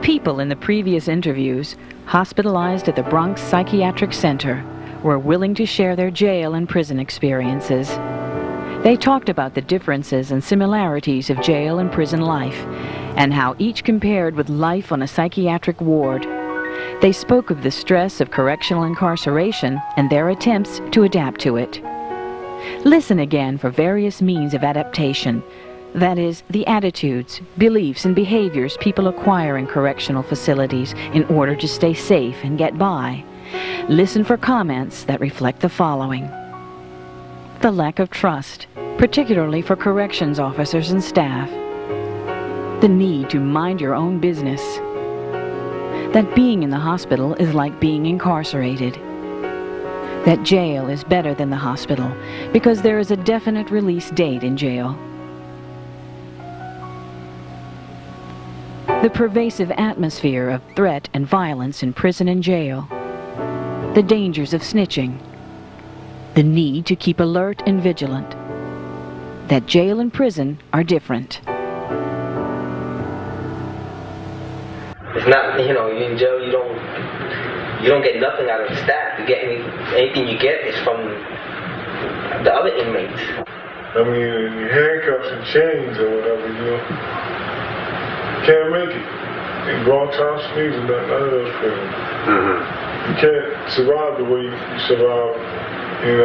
People in the previous interviews, hospitalized at the Bronx Psychiatric Center, were willing to share their jail and prison experiences. They talked about the differences and similarities of jail and prison life, and how each compared with life on a psychiatric ward. They spoke of the stress of correctional incarceration and their attempts to adapt to it. Listen again for various means of adaptation. That is, the attitudes, beliefs, and behaviors people acquire in correctional facilities in order to stay safe and get by. Listen for comments that reflect the following. The lack of trust, particularly for corrections officers and staff. The need to mind your own business. That being in the hospital is like being incarcerated. That jail is better than the hospital because there is a definite release date in jail. The pervasive atmosphere of threat and violence in prison and jail. The dangers of snitching. The need to keep alert and vigilant. That jail and prison are different. It's not, you know, in jail you don't get nothing out of the staff. You get anything you get is from the other inmates. I mean, handcuffs and chains or whatever, you know, can't make it. In Bronx hospitals and none of those prisons. You can't survive the way you survive in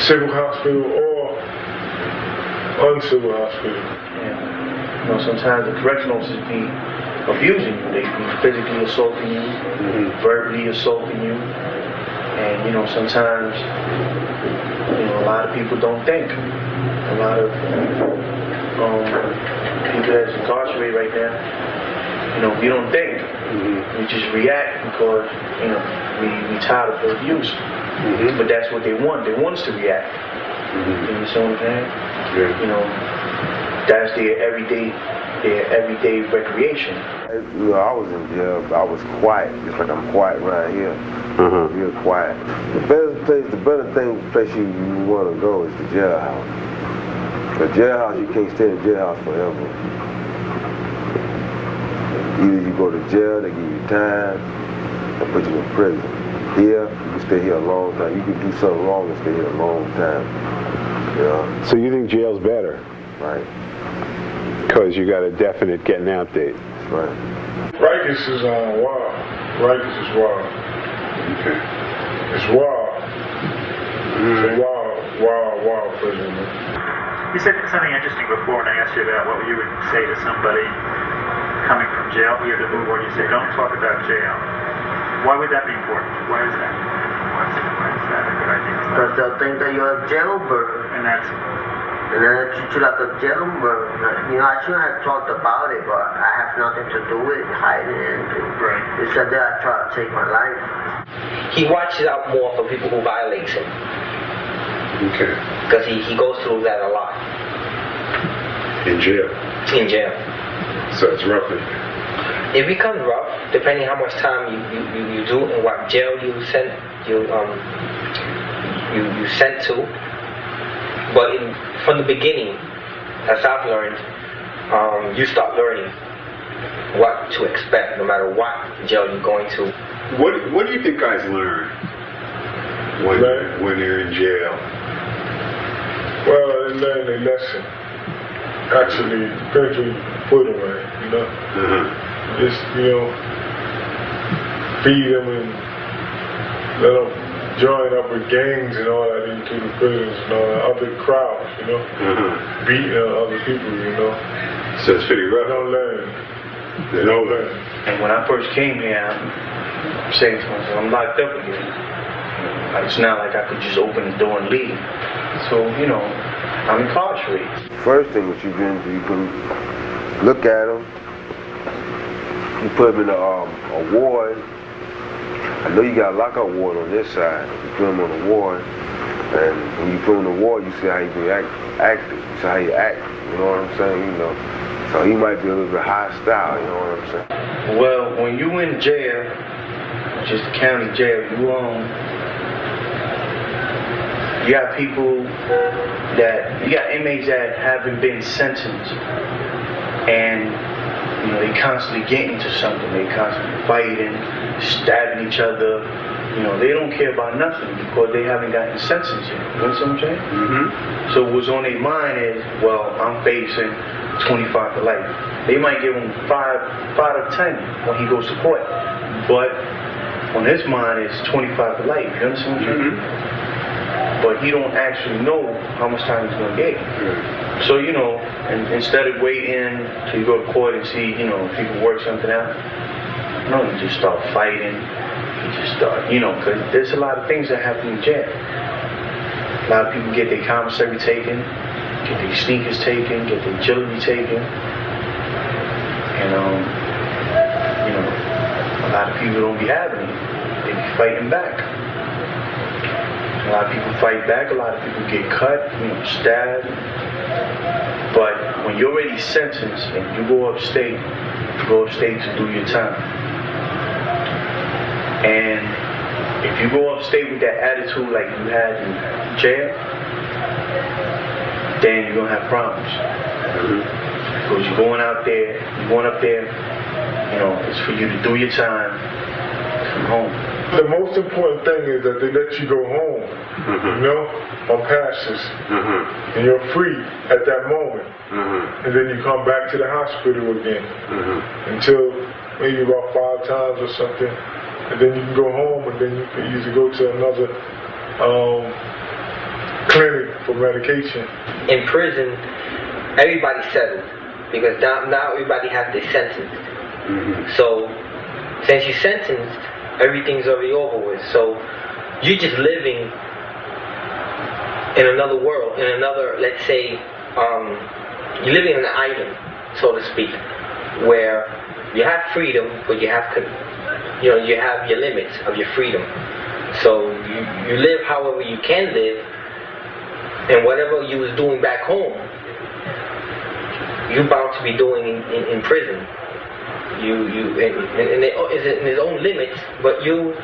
civil hospital or uncivil hospital. Yeah. You know, sometimes the correctional officers be abusing you. They be physically assaulting you, verbally assaulting you. And, you know, sometimes, you know, a lot of people don't think. A lot of people that's incarcerated right now, you know, we don't think. We just react because, you know, we tired of the abuse. But that's what they want. They want us to react. You understand what I'm saying? Yeah. You know, that's their everyday recreation. You know, I was in jail, but I was quiet, just like I'm quiet right here. Real quiet. The better place you want to go is the jailhouse. The jailhouse, you can't stay in the jailhouse forever. Either you go to jail, they give you time, or put you in prison. Here, you can stay here a long time. You can do something wrong and stay here a long time. You know? So you think jail's better? Right. Because you got a definite getting out date. That's right. Rikers is wild. Rikers is wild. Okay. It's wild. It's a wild prison, man. You said something interesting before when I asked you about what you would say to somebody coming from jail here to the ward. You say, don't talk about jail. Why would that be important? Why is that? Why is that a good idea? Because they'll think that you're a jailbird. And that's... And then they treat you like a jailbird. You know, I shouldn't have talked about it, but I have nothing to do with it, hiding anything. Right. They said that I try to take my life. He watches out more for people who violate him. Okay. Because he goes through that a lot. In jail? In jail. So it's rough in there. It becomes rough, depending how much time you do and what jail you sent to. But from the beginning, as I've learned, you start learning what to expect, no matter what jail you're going to. What do you think guys learn when they're in jail? Well, they learn their lesson. Actually, depends where you put them at, you know? Just, you know, feed them and let them join up with gangs and all that into the prisons and all that, other crowds, you know? Beating other people, you know? So it's pretty rough. They don't learn. They don't learn. And when I first came here, I'm saying to myself, I'm locked up again. It's not like I could just open the door and leave. So, you know, I'm incarcerated. First thing that you can look at them. You put them in a ward. I know you got a lockout ward on this side. You put them on a ward, and when you put them in the ward, you see how he be active. You see how he act. You know what I'm saying? You know, so he might be a little bit hostile. You know what I'm saying? Well, when you in jail, just the county jail, you got people you got inmates that haven't been sentenced, and you know, they constantly get into something. They constantly fighting, stabbing each other. You know, they don't care about nothing because they haven't gotten sentenced yet. You know what I'm saying? So what's on their mind is, well, I'm facing 25 to life. They might give him 5 out of 10 when he goes to court. But on his mind it's 25 to life. You understand what I'm saying? But he don't actually know how much time he's gonna get. So, you know, and instead of waiting till you go to court and see, you know, if you can work something out, no, you just start fighting. You just start, you know, because there's a lot of things that happen in jail. A lot of people get their commissary taken, get their sneakers taken, get their jewelry taken. And, you know, a lot of people don't be having it. They be fighting back. A lot of people fight back, a lot of people get cut, you know, stabbed. But when you're already sentenced and you go upstate to do your time. And if you go upstate with that attitude like you had in jail, then you're gonna have problems. Because you're going up there, you know, it's for you to do your time, come home. The most important thing is that they let you go home, you know, on passes, and you're free at that moment. And then you come back to the hospital again until maybe about 5 times or something. And then you can go home, and then you can usually go to another clinic for medication. In prison, everybody's settled because now everybody has their sentence. So since you're sentenced, everything's already over with. So you're just living in another world, in another, let's say, you're living in an island, so to speak, where you have freedom, but you have your limits of your freedom. So you live however you can live, and whatever you was doing back home, you're bound to be doing in prison. In his own limits, but you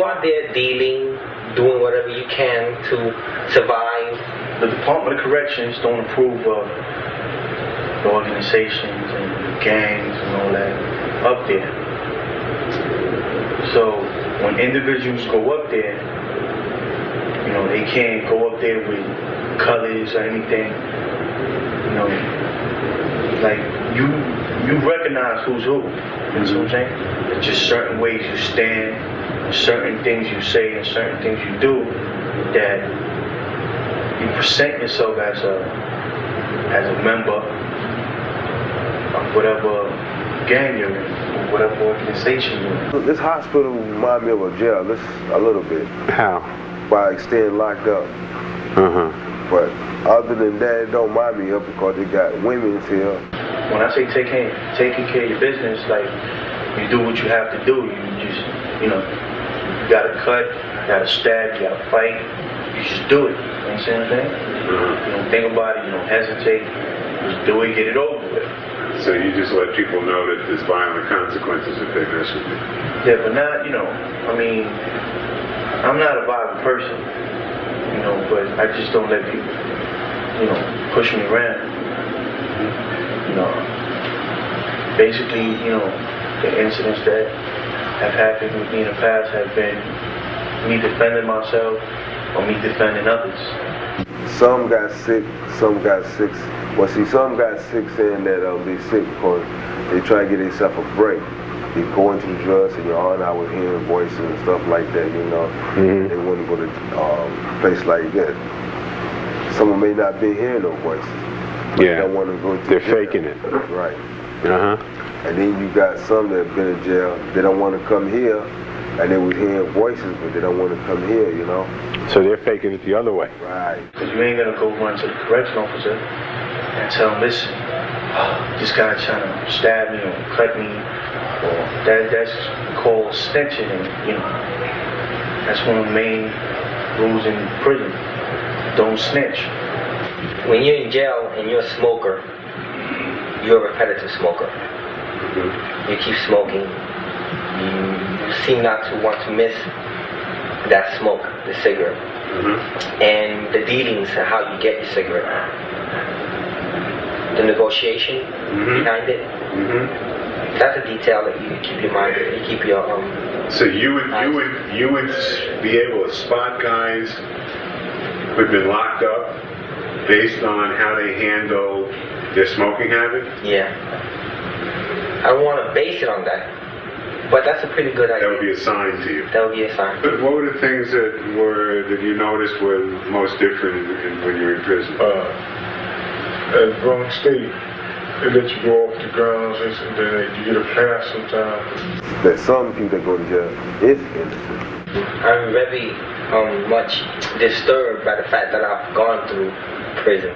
are there dealing, doing whatever you can to survive. The Department of Corrections don't approve of the organizations and gangs and all that up there. So when individuals go up there, you know, they can't go up there with colors or anything. You know, like you recognize who's who. You know what I'm saying? It's just certain ways you stand, certain things you say, and certain things you do that you present yourself as a member of whatever gang you're in, or whatever organization you're in. This hospital reminds me of a jail, this a little bit. How? By staying locked up. But other than that, it don't mind me up because they got women's here. When I say taking care of your business, like you do what you have to do. You just, you know, you gotta cut, you gotta stab, you gotta fight. You just do it. You understand what I'm saying? You don't think about it, you don't hesitate. Just do it, get it over with. So you just let people know that there's violent consequences if they mess with you. Yeah, but not, you know, I mean, I'm not a violent person, you know, but I just don't let people, you know, push me around. You know, basically, you know, the incidents that have happened with me in the past have been me defending myself or me defending others. Some got sick, some got sick. Well, see, some got sick saying that they sick because they try to get themselves a break. They go into the drugs and you're on out with hearing voices and stuff like that, you know. They want to go to a place like that. Someone may not be hearing no voices. Yeah, they want to go to they're jail. faking it. Right. And then you got some that have been in jail, they don't want to come here, and they was hearing voices, but they don't want to come here, you know. So they're faking it the other way. Right. Because you ain't going to go run to the correction officer and tell him, listen, this guy's trying to stab me or cut me, or that's called snitching, and, you know, that's one of the main rules in prison. Don't snitch. When you're in jail and you're a smoker, you're a repetitive smoker. You keep smoking. You seem not to want to miss that smoke, the cigarette, and the dealings and how you get your cigarette, the negotiation behind it. That's a detail that you keep your mind, you keep your So you would be able to spot guys who've been locked up based on how they handle their smoking habit? Yeah. I don't want to base it on that, but that's a pretty good idea. That would be a sign to you. That would be a sign. But what were the things that you noticed were most different when you were in prison? At Bronx State, they let you go off the grounds and then you get a pass sometimes. That some people that go to jail is innocent. I'm very much disturbed by the fact that I've gone through prison.